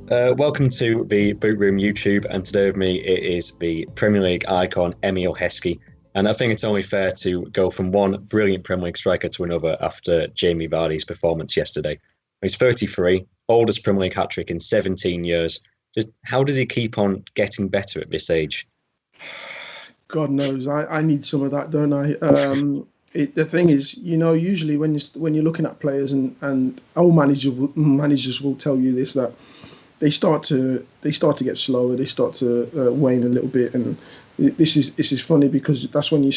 Welcome to the Boot Room YouTube, and today with me it is the Premier League icon Emile Heskey. And I think it's only fair to go from one brilliant Premier League striker to another after Jamie Vardy's performance yesterday. He's 33, oldest Premier League hat-trick in 17 years. Just how does he keep on getting better at this age? God knows, I need some of that, don't I? The thing is, usually when you're looking at players and all managers will tell you this, that they start to get slower, they start to wane a little bit, and this is funny because that's when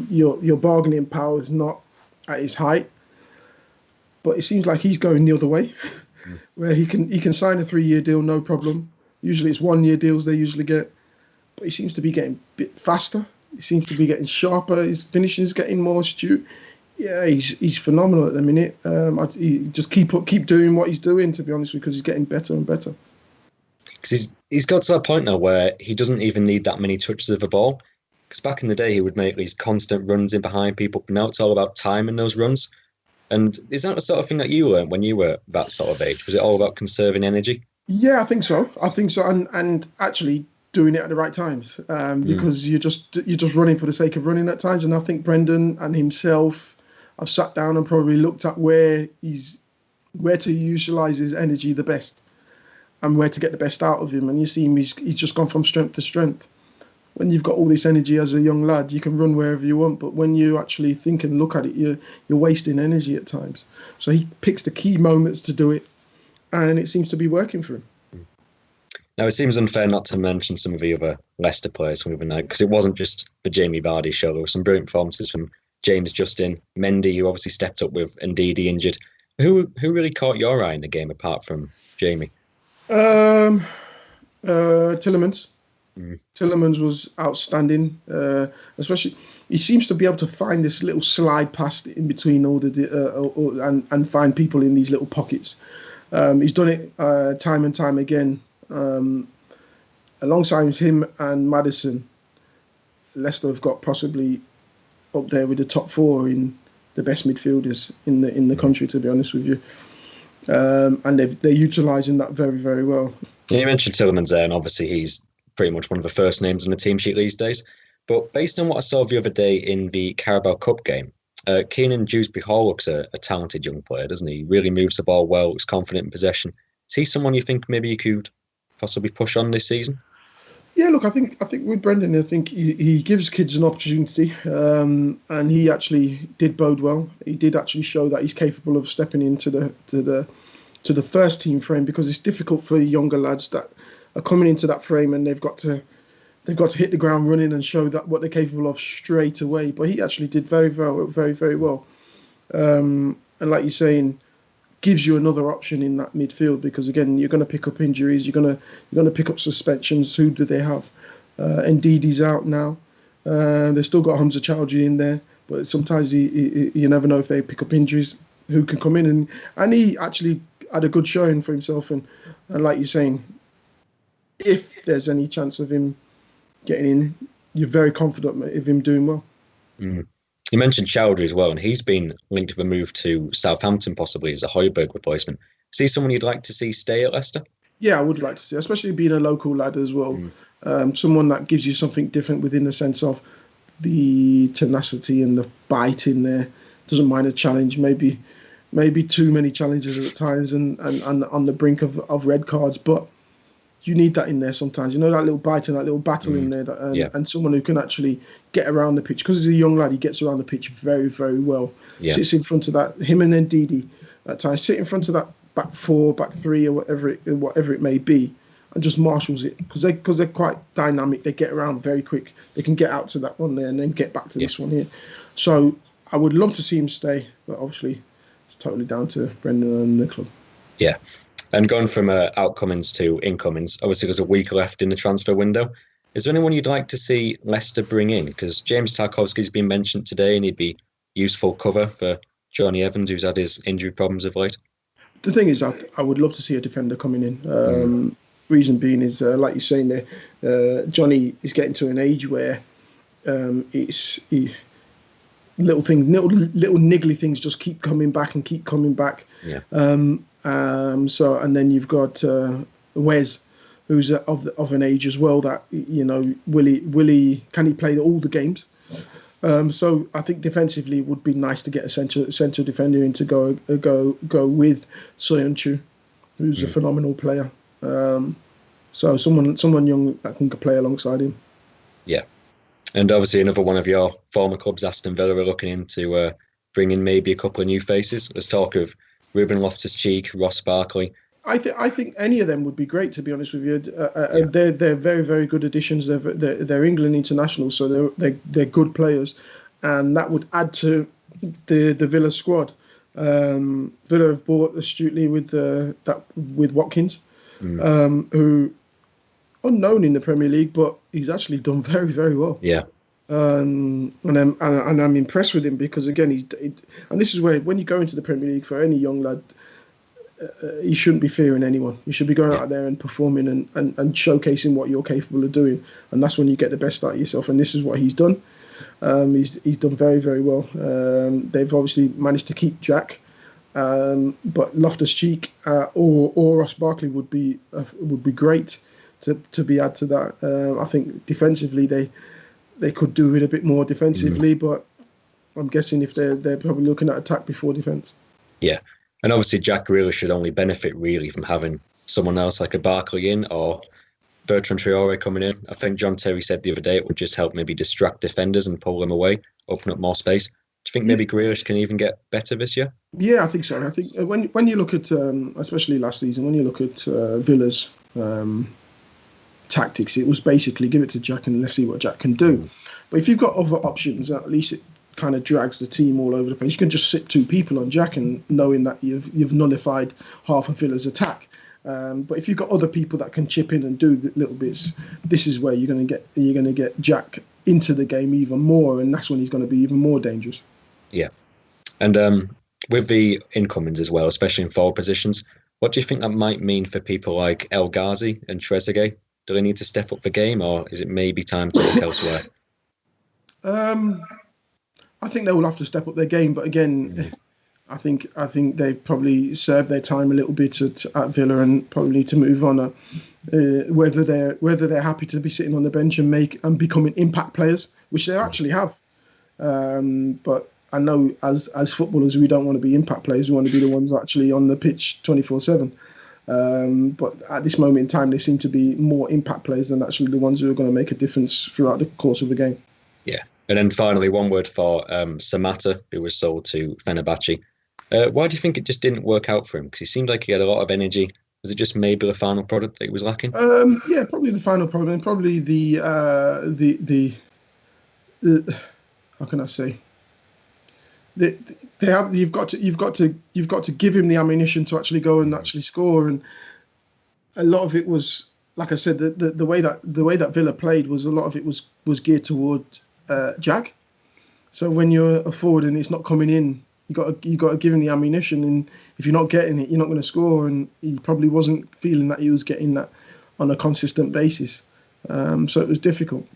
your bargaining power is not at its height. But it seems like he's going the other way, where he can sign a 3-year deal, no problem. Usually it's 1-year deals they usually get, but he seems to be getting a bit faster. He seems to be getting sharper. His finishing's getting more astute. Yeah, he's phenomenal at the minute. He just keep doing what he's doing, to be honest, because he's getting better and better. Because he's got to that point now where he doesn't even need that many touches of the ball. Because back in the day, he would make these constant runs in behind people, but now it's all about timing those runs. And is that the sort of thing that you learned when you were that sort of age? Was it all about conserving energy? Yeah, I think so. And actually doing it at the right times, because you're just running for the sake of running at times. And I think Brendan and himself have sat down and probably looked at where to utilise his energy the best and where to get the best out of him. And you see him, he's just gone from strength to strength. When you've got all this energy as a young lad, you can run wherever you want. But when you actually think and look at it, you're wasting energy at times. So he picks the key moments to do it, and it seems to be working for him. Now, it seems unfair not to mention some of the other Leicester players from the other night, because it wasn't just the Jamie Vardy show. There were some brilliant performances from James Justin, Mendy, who obviously stepped up with Ndidi injured. Who really caught your eye in the game apart from Jamie? Tillemans. Tillemans was outstanding, especially he seems to be able to find this little slide past in between all the and find people in these little pockets. He's done it time and time again. Alongside him and Maddison, Leicester have got possibly up there with the top 4 in the best midfielders in the country, to be honest with you. And they're utilising that very, very well. Yeah, you mentioned Tillemans there, and obviously he's pretty much one of the first names on the team sheet these days. But based on what I saw the other day in the Carabao Cup game, Keenan Dewsbury-Hall looks a talented young player, doesn't he? He really moves the ball well, looks confident in possession. Is he someone you think maybe you could possibly push on this season? Yeah, look, I think with Brendan, I think he gives kids an opportunity, and he actually did bode well. He did actually show that he's capable of stepping into the first team frame, because it's difficult for younger lads that are coming into that frame and they've got to hit the ground running and show that what they're capable of straight away. But he actually did very, very, very, very well. And like you're saying, gives you another option in that midfield, because again, you're going to pick up injuries, you're going to pick up suspensions. Who do they have? Ndidi's out now. They've still got Hamza Chowdhury in there, but sometimes you never know if they pick up injuries, who can come in, and he actually had a good showing for himself, and like you're saying, if there's any chance of him getting in, you're very confident of him doing well. You mentioned Chowdhury as well, and he's been linked with a move to Southampton possibly as a Højbjerg replacement. Is he someone you'd like to see stay at Leicester? Yeah, I would like to see, especially being a local lad as well. Someone that gives you something different within the sense of the tenacity and the bite in there. Doesn't mind a challenge, maybe too many challenges at times, and on the brink of red cards, but you need that in there sometimes. That little bite and that little battle in there, and someone who can actually get around the pitch. Because he's a young lad, he gets around the pitch very, very well. Yeah. Sits in front of that, him and then Ndidi at times, sit in front of that back 4, back 3, or whatever it may be, and just marshals it. Because they're quite dynamic. They get around very quick. They can get out to that one there and then get back to this one here. So I would love to see him stay, but obviously it's totally down to Brendan and the club. Yeah. And going from outcomings to incomings, obviously there's a week left in the transfer window. Is there anyone you'd like to see Leicester bring in? Because James Tarkowski's been mentioned today, and he'd be useful cover for Johnny Evans, who's had his injury problems of late. The thing is, I would love to see a defender coming in. Reason being is, like you're saying there, Johnny is getting to an age where little niggly things just keep coming back. Yeah. So, and then you've got Wes, who's of an age as well that, Willie can he play all the games? So I think defensively it would be nice to get a central defender in to go with Soyuncu, who's a phenomenal player. So someone young that can play alongside him. Yeah. And obviously another one of your former clubs, Aston Villa, are looking into bringing maybe a couple of new faces. There's talk of Ruben Loftus-Cheek, Ross Barkley. I think any of them would be great, to be honest with you. They're very, very good additions. They're England internationals, so they're good players, and that would add to the Villa squad. Villa have bought astutely with Watkins, who unknown in the Premier League, but he's actually done very, very well. Yeah. And I'm impressed with him because again and this is where when you go into the Premier League for any young lad. You shouldn't be fearing anyone. You should be going out there and performing and showcasing what you're capable of doing, and that's when you get the best out of yourself. And this is what he's done. He's done very, very well. They've obviously managed to keep Jack, but Loftus-Cheek or Ross Barkley would be great to be add to that. I think defensively they could do it a bit more defensively, but I'm guessing if they're probably looking at attack before defence. Yeah. And obviously, Jack Grealish should only benefit really from having someone else like a Barkley in or Bertrand Traore coming in. I think John Terry said the other day it would just help maybe distract defenders and pull them away, open up more space. Do you think maybe Grealish can even get better this year? Yeah, I think so. I think when you look at, especially last season, when you look at Villa's tactics, it was basically give it to Jack and let's see what Jack can do. But if you've got other options, at least it kind of drags the team all over the place. You can just sit two people on Jack and knowing that you've nullified half of Villa's attack. But if you've got other people that can chip in and do the little bits, this is where you're going to get Jack into the game even more, and that's when he's going to be even more dangerous. Yeah, and with the incomings as well, especially in forward positions, what do you think that might mean for people like El Ghazi and Trezeguet? Do they need to step up the game, or is it maybe time to look elsewhere? I think they will have to step up their game, but again, I think they've probably served their time a little bit at Villa and probably need to move on. Whether they're happy to be sitting on the bench and becoming impact players, which they actually have. But I know as footballers we don't want to be impact players. We want to be the ones actually on the pitch 24/7. But at this moment in time, they seem to be more impact players than actually the ones who are going to make a difference throughout the course of the game. Yeah. And then finally, one word for Samatta, who was sold to Fenerbahce. Why do you think it just didn't work out for him? Because he seemed like he had a lot of energy. Was it just maybe the final product that he was lacking? Yeah, probably the final product, and probably the how can I say? You've got to give him the ammunition to actually go and actually score, and a lot of it was, like I said, the way that Villa played was a lot of it was geared toward Jack. So when you're a forward and it's not coming in, you got to give him the ammunition, and if you're not getting it, you're not going to score. And he probably wasn't feeling that he was getting that on a consistent basis. So it was difficult.